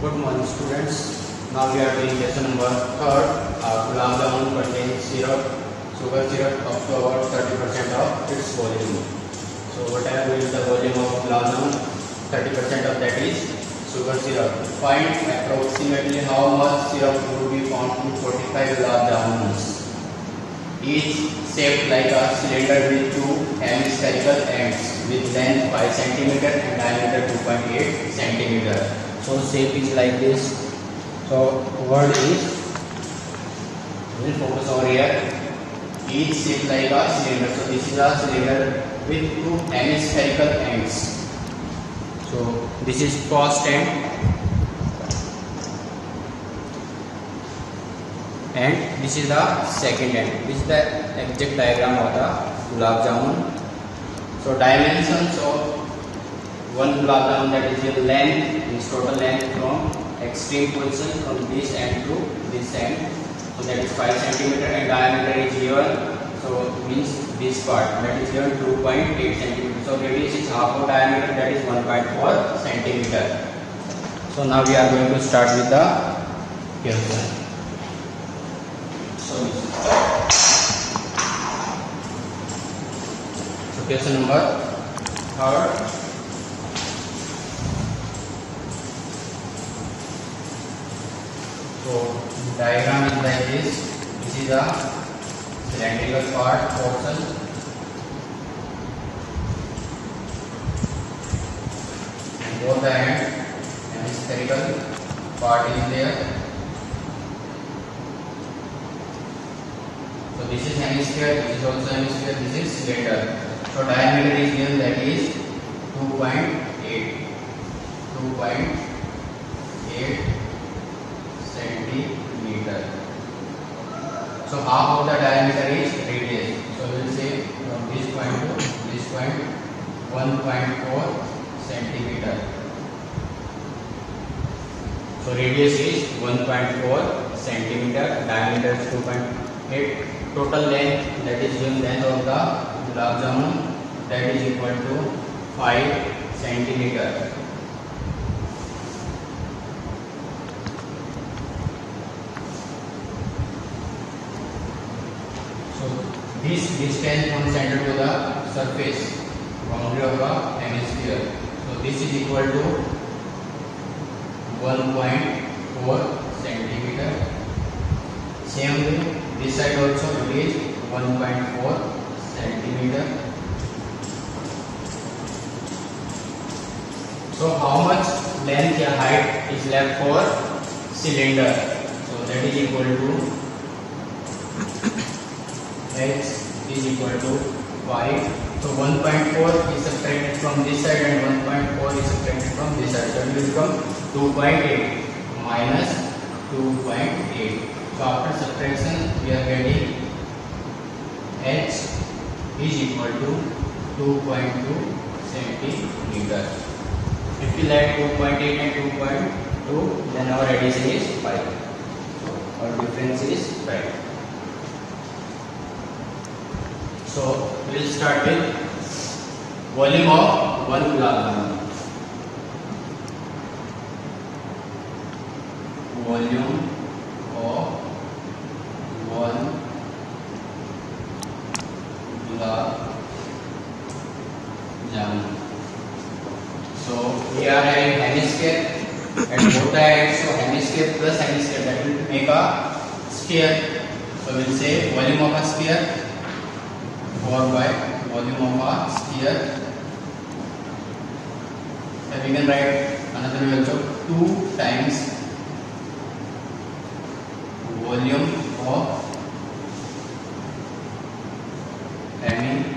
Good morning, students. Now we are doing lesson number 3rd. Gulab jamun contains syrup, sugar syrup up to about 30% of its volume. So whatever will the volume of gulab jamun, 30% of that is sugar syrup. Find approximately how much syrup would be found in 45 gulab jamuns. Each shaped like a cylinder with two hemispherical ends with length 5 cm and diameter 2.8 cm. So shape is like this. So word is, we'll focus over here. Each shaped like a cylinder. So this is a cylinder with two hemispherical ends. So this is first end and this is the second end. This is the exact diagram of the gulab jamun. So dimensions of one gulab jamun, that is your length, is total length from extreme position from this end to this end. So that is 5 cm and diameter is given. So means this part, that is given 2.8 cm. So radius is half of diameter, that is 1.4 cm. So now we are going to start with the question. So question number 3rd. So diagram is like this. This is a cylindrical part portion, and both the end hemispherical part is there. So this is hemisphere, this is also hemisphere, this is cylinder. So diameter is given, that is 2.8 centimeter. So half of the diameter is radius. So we will say from this point to this point 1.4 centimeter. So radius is 1.4 centimeter, diameter is 2.8. Total length, that is given length of the gulab jamun, that is equal to 5 centimeter. So this distance from center to the surface boundary of the hemisphere. So this is equal to 1.4 centimeter. Same way, this side also it is 1.4 centimeter. So how much length or height is left for cylinder? So that is equal to h is equal to 5. So 1.4 is subtracted from this side and 1.4 is subtracted from this side. So it will become 2.8 minus 2.8. So after subtraction we are getting h is equal to 2.2 centimeter. If we add 2.8 and 2.2, then our addition is 5. So our difference is 5. So we will start with volume of 1 gulab jamun. Volume of 1 gulab jamun. So we are having hemisphere at both the ends. So hemisphere plus hemisphere, that will make a sphere. So we will say volume of a sphere 4 by volume of a sphere. So we can write another way also, 2 times volume of hemisphere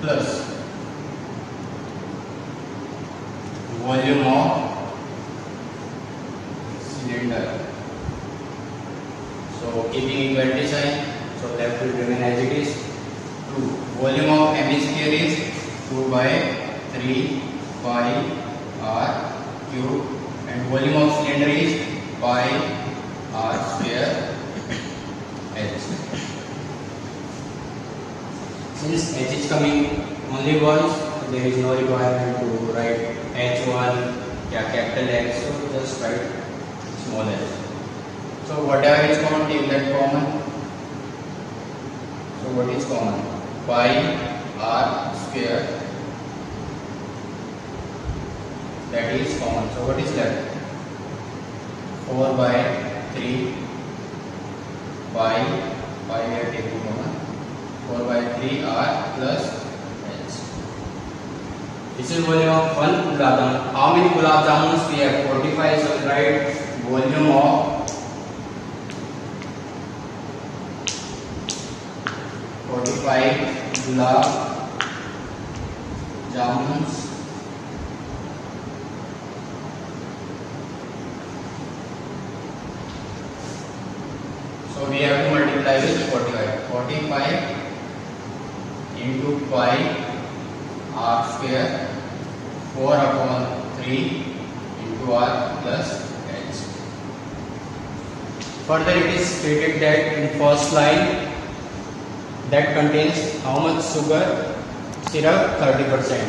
plus volume of cylinder. So keeping equality sign, so left will remain as it is. 2. Volume of hemisphere is 2 by 3 pi r cube, and volume of cylinder is pi r square h. Since h is coming only once, there is no requirement to write H1 या capital X, so just write small h. So whatever is common, take that common. So what is common? Pi r square, that is common. So what is left? 4 by 3 pi we are taking common. 4 by 3 r plus h. This is volume of 1 gulab jamun. How many gulab jamuns we have? 45. So write volume of 45 gulab jamuns. So we have to multiply with 45. 45 into pi r square 4 upon 3 into r plus h. Further it is stated that in first line that contains how much sugar? Syrup 30%.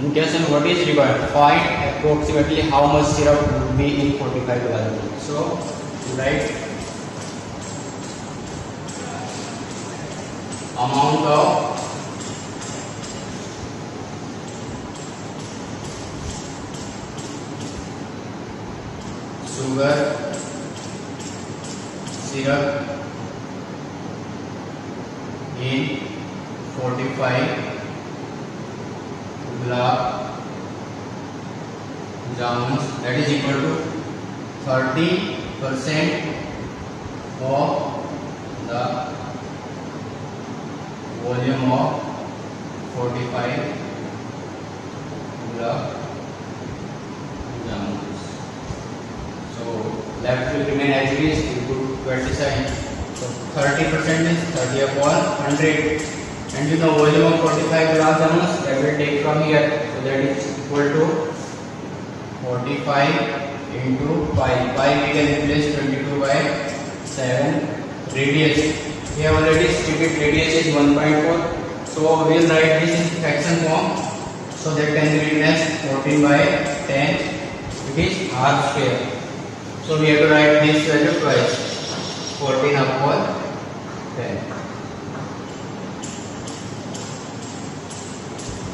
In question what is required? Find approximately how much syrup would be in 45 gulab jamun. So write amount of sugar syrup in 45 gulab jamuns, that is equal to 30% of the volume of 45 gulab jamuns. So left will remain as it is into 27. So 30% is 30 upon 100, and you know volume of 45 gulab jamuns, that will take from here. So that is equal to 45 into pi. Pi we can replace 22 by 7. Radius, we have already stated radius is 1.4. So we will write this in fraction form. So that can be written as 14 by 10. It is r square. So we have to write this value twice. 14 upon 10.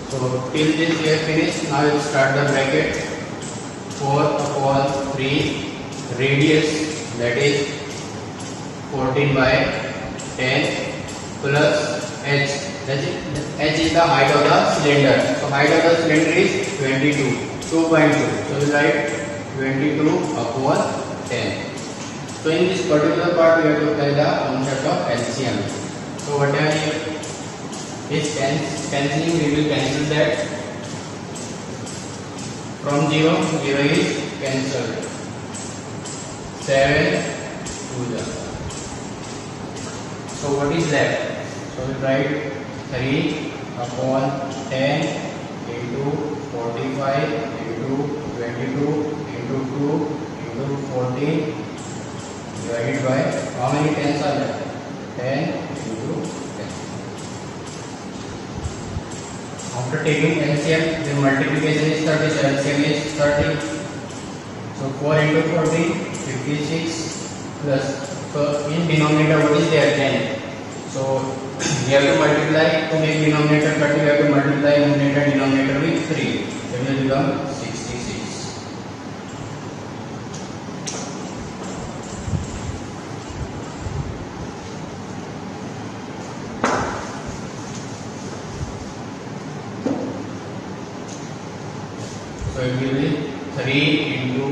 So till this we have finished. Now we will start the bracket. 4 upon 3 radius, that is 14 by 10 plus h. H is the height of the cylinder. So height of the cylinder is 22. 2.2. So we write 22 upon 10. So in this particular part we have to apply the concept of LCM. So whatever is cancelling, we will cancel that. From 0 is cancelled. 7 to the. So what is left? So we write 3 upon 10 into 45 into 22 into 2 into 14 divided by how many tens are there? 10 into 10. After taking LCM, the multiplication is 30, so LCM is 30. So 4 into 40, 56 plus. So in denominator what is there? 10. So we have to multiply to make denominator 30. We have to multiply numerator denominator with 3. It will become 66. So it will be 3 into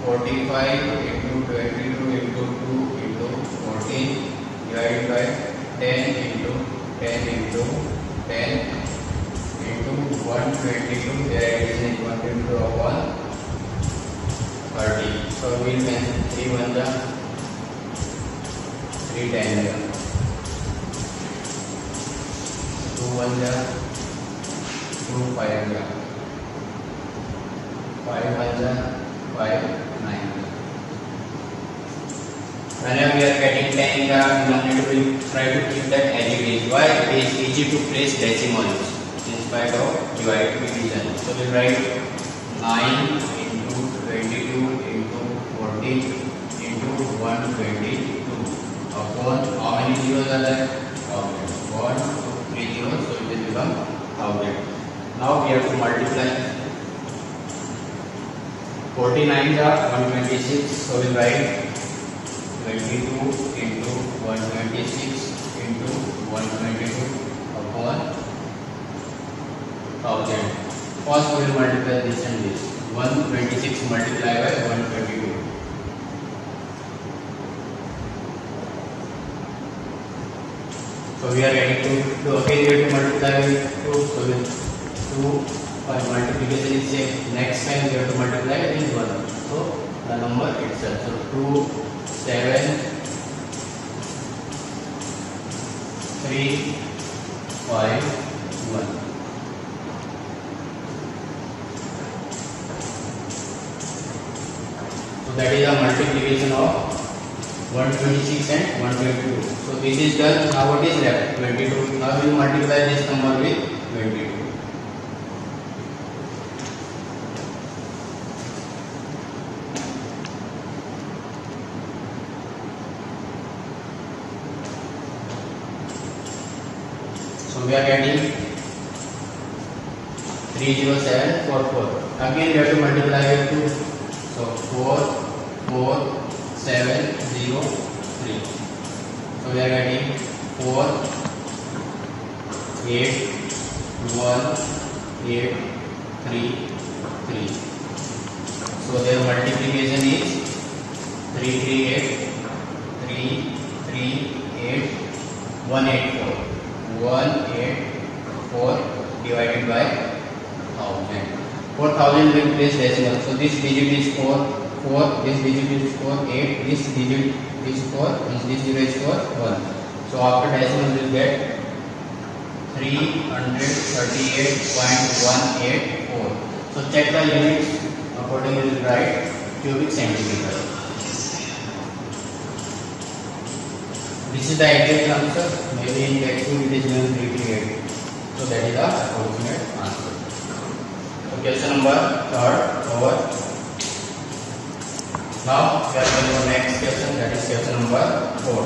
45 into 22 into 2 into 14 divided by 10 into 10 into 10 into 122. There is a 122 upon 30. So we will cancel 3 1 the 3 10 the 2 1 the 2 5 the 5 1 the 5 9. Whenever we are getting 10 in the denominator, we try to keep that as it is. Why? It is easy to place decimals. spite of division. So we write 9 into 22 into 14 into 122 upon how many zeros are there? 1, 2, 3 zeros, so it will become 1000. Now we have to multiply. 49 are 126, so we write 22 into 126 into 122 upon 1000. First we will multiply this and this. 126 multiplied by 122. So we are ready to again we have to multiply with 2. So with 2 for multiplication is same. Next time we have to multiply with 1. So the number itself. So 2, 7, 3, 5, 1. So that is a multiplication of 126 and 122. So this is done. Now what is left? 22. Now we will multiply this number with 22. So we are getting 30744. Again we have to multiply with 2. So 4, 4, 7, 0, 3. So we are getting 4, 8, 1, 8, 3, 3. So their multiplication is 338, 3, 3, 8, 184. 184 divided by 1000. 4000 will place decimal. So this digit is 4, 4, this digit is 4, 8, this digit is 4, this 0 is 4, 1. So after decimal we will get 338.184. So check the units accordingly. We will write cubic centimeter. This is the exact answer. Maybe in textbook it is given 338. So that is the approximate answer. So question number 3 over. Now we are going to the next question, that is question number 4.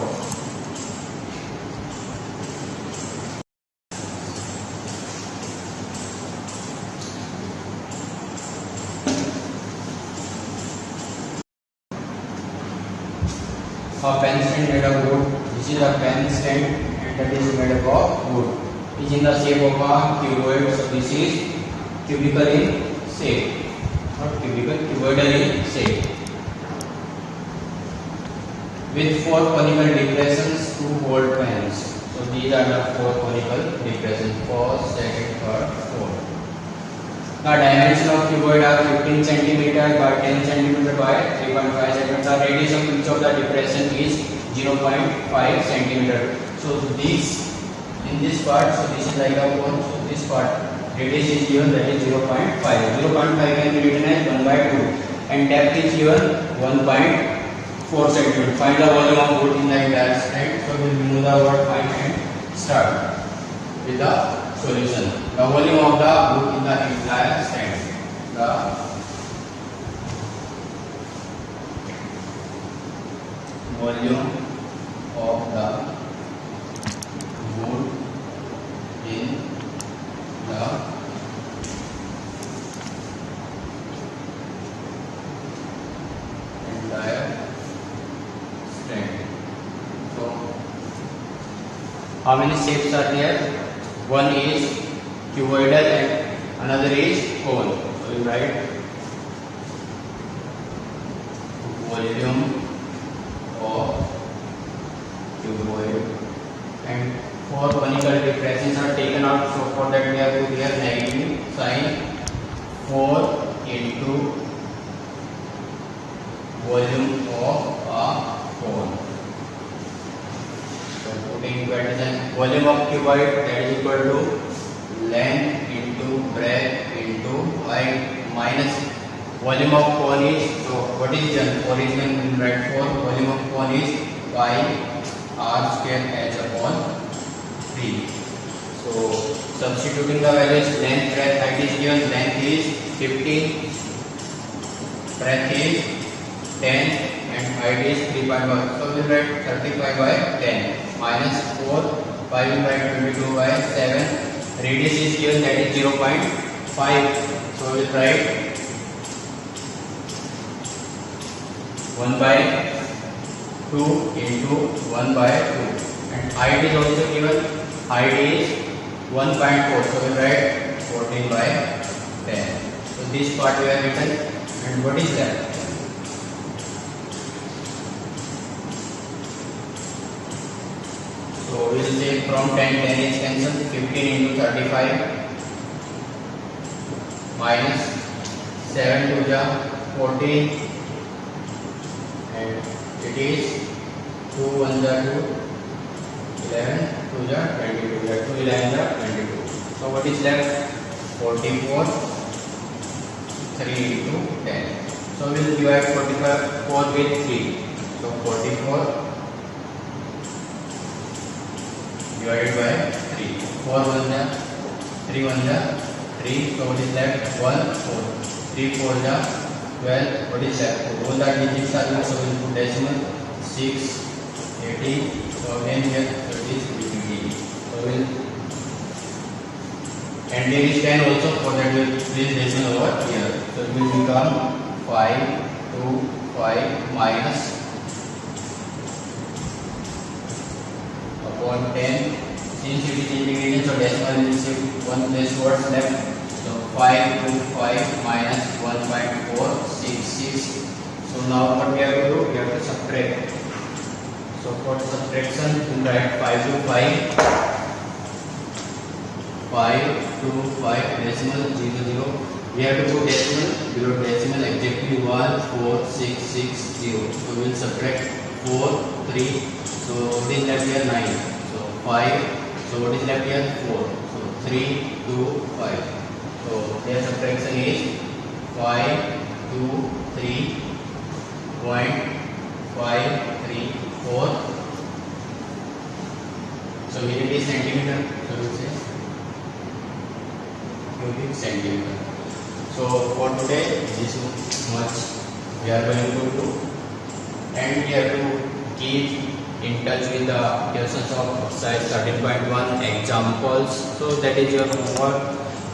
A pen stand made of wood. This is a pen stand and that is made up of wood. It is in the shape of a cuboid. So this is cubical in shape, not cubical, cuboidal in shape. With 4 conical depressions to hold pens. So these are the 4 conical depressions. First, second, third, fourth. The dimension of cuboid are 15 cm by 10 cm by 3.5 cm. The radius of each of the depression is 0.5 cm. So this in this part, so this is like a cone. So this part radius is given, that is 0.5. 0.5 can be written as 1 by 2 and depth is given 1.4 cm. Find the volume of wood in the entire stand. So we will remove the word find and start with the solution. The volume of the wood in the entire stand. The volume of the wood in the entire stand. So how many shapes are there? One is cuboidal and another is cone. So we write volume of cuboid and 4 conical depressions are taken out. So for that we have to here negative sign. 4 into volume of a cone. So putting parenthesis, volume of cuboid, that is equal to length into breadth into height minus volume of cone is, so what is the original we write for volume of cone is pi r square h upon 3. So substituting the values, length, breadth, height is given. Length is 15, breadth is 10, and height is 3.1. So we will write 35 by 10 minus 4. 5 will write 22 by 7. Radius is given, that is 0.5. So we will write 1 by 2 into 1 by 2. And height is also given. Height is 1.4. So we will write 14 by 10. So this part we have written. And what is that? So we will say from 10 is cancelled. 15 into 35 minus 7 to the 14, and it is 2 1 the 2, 11 to the 22, that 2 11 the 22. So what is left? 44, 3 into 10. So we will divide 4 with 3. So 44 divided by 3. 4 1 the 3 1 the 3. So what is left? 1 4. 3 4 the 12. What is left? All the digits are given, so we will put decimal. 6 18. So again here it is 18. So we will, and there is 10 also, for that we will place decimal over here. So it will become 5 2 5 minus upon 10. Since it is integrated, so decimal will receive one place towards left. So 5 2 5 minus 1.466. So now what we have to do? We have to subtract. So for subtraction, we write 5 to 5. 5 to 5 decimal 0 0. We have to put decimal below decimal exactly 14660. So we will subtract 4 3. So what is left here? 9. So 5. So what is left here? 4. So 3 2 5. So their subtraction is 5 2 3.534. So unit is centimeter. So we will say cubic centimeter. So for today this much we are going to do, and we have to keep in touch with the questions of exercise 13.1 examples. So that is your homework.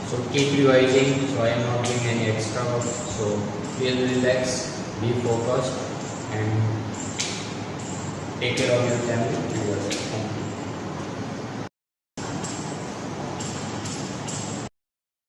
So keep revising. So I am not doing any extra work. So feel relaxed, be focused, and take care of your family and yourself. Thank you.